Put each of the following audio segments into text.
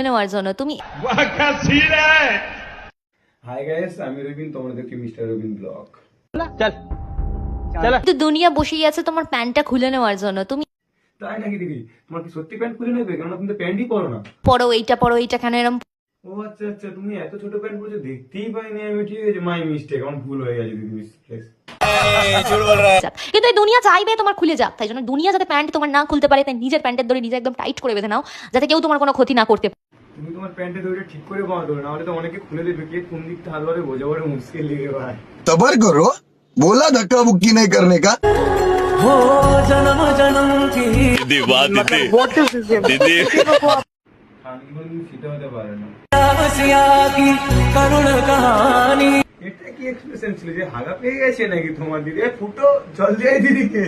নেওয়ার জন্য তুমি হাই গাইস, আমি রবিন, তোমরা দেখছো মিস্টার রবিন ব্লগ। কিন্তু দুনিয়া বসেই আছে তোমার প্যান্টটা খুলে নেওয়ার জন্য। তুমি তাই নাকি দিদি? তোমার কি সত্যি প্যান্ট খুলে নেবে? কারণ তুমি তো প্যান্টই পরো না। পরো এইটা কেন এরম? ও আচ্ছা আচ্ছা, তুমি এত ছোট প্যান্ট পরছো, দেখতেই পাইনি আমি। ঠিক আছে, মাই মিস্টেক, আমার ভুল হয়ে গেছে দিদি, প্লিজ। কিন্তু এই দুনিয়া চাইবে তোমার খুলে যাক, তাই জন্য দুনিয়া যাতে প্যান্ট তোমার না খুলতে পারে তাই নিজের প্যান্টের দড়ি নিজে একদম টাইট করে বেঁধে নাও, যাতে কেউ তোমার কোনো ক্ষতি না করতে পারে। তুমি তোমার প্যান্টের দড়িটা ঠিক করে বাঁধো, নাহলে তো অনেকে খুলে দেবে। কে কোন দিকটা হাত ধরে বোঝা বড় মুশকিল লেগে ভাই। सबर करो, बोला धक्का मुक्की नहीं करने का। हो जन्म जन्म की दीदी वाह दीदी दीदी খানকি কোনদিন সেটা হতে পারে না। तापसिया की करुण कहानी। এটা কি এক্সপ্রেশন ছিল যে হাগা পেয়ে গেছে নাকি তোমার দিদি? ফুটো জল দিয়ে দিদিকে।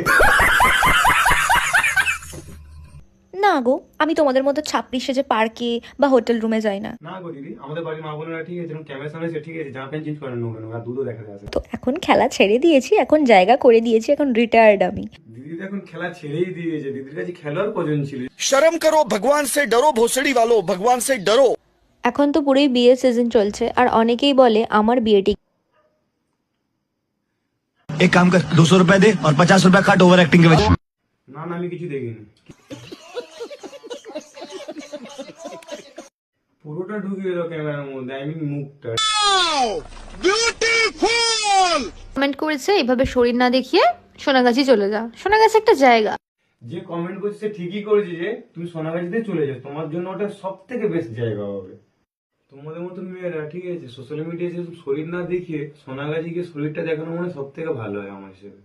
না গো, আমি তোমাদের মতো ছাপড়ি সেজে পার্কে বা হোটেল রুমে যাই না। না গো দিদি, আমাদের বাড়ির মা বোনেরা ঠিক আছে, ক্যামেরার সামনে ঠিক আছে, জামা প্যান্ট চেঞ্জ করেন না কেন? আর দুধও দেখা যাচ্ছে। তো এখন খেলা ছেড়ে দিয়েছি, এখন জায়গা করে দিয়েছি, এখন রিটায়ার্ড আমি। দিদি তো এখন খেলা ছেড়েই দিয়েছে। দিদির কাছে খেলোয়াড় কজন ছিল? शर्म करो, भगवान से डरो, भोसड़ी वालों, भगवान से डरो। এখন তো পুরোই বিয়ের সিজন চলছে, আর অনেকেই বলে আমার বিয়েটি। एक काम कर, 200 रुपए दे और 50 रुपए काट ओवर एक्टिंग के वजह। না না, আমি কিছু দেখিনি। পুরোটা ঢুকে গেল ক্যামেরার মধ্যে, আই মিন মুখটা। কমেন্ট করেছে এইভাবে শরীর না দেখিয়ে সোনাগাছি চলে যা। সোনাগাছি একটা জায়গা। যে কমেন্ট করছে সে ঠিকই করেছে যে তুমি সোনাগাছিতে চলে যাও, তোমার জন্য ওটা সব থেকে বেস্ট জায়গা হবে। তোমাদের মতন মেয়েরা ঠিক আছে সোশ্যাল মিডিয়ায় যেসব শরীর না দেখিয়ে সোনাগাছিকে শরীরটা দেখানো মানে সব থেকে ভালো হয় আমার হিসেবে।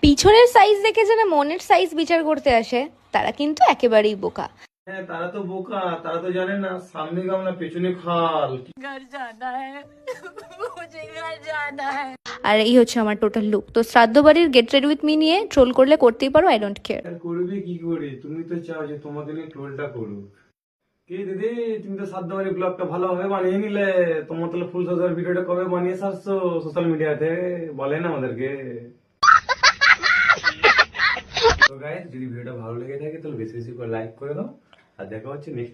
পিছনের সাইজ দেখে যারা মনের সাইজ বিচার করতে আসে তারা কিন্তু একেবারেই বোকা। হ্যাঁ, তারা তো বোকা, তারা তো জানে না সামনে গামলা পেছনে খাল। আর এই হচ্ছে আমার টোটাল লুক। তো শ্রাদ্ধ বাড়ির গেট রেডি উইথ মি নিয়ে ট্রোল করলে করতেই পারো, আই ডোন্ট কেয়ার। আর করবে কি করে? তুমি তো চাও যে তোমাকে নিয়ে টোলটা করুক। কি দিদি, তুমি তো সাধ্যবাড়ি ব্লগটা ভালোভাবে বানিয়ে নিলে, তোমার তাহলে ফুল সাজার ভিডিওটা কবে বানিয়ে সারছো সোশ্যাল মিডিয়াতে? বলেন আমাদেরকে। তো গাইস, যদি ভিডিওটা ভালো লেগে থাকে তাহলে বেশি বেশি করে লাইক করে দাও, আর দেখা হচ্ছে নেক্সট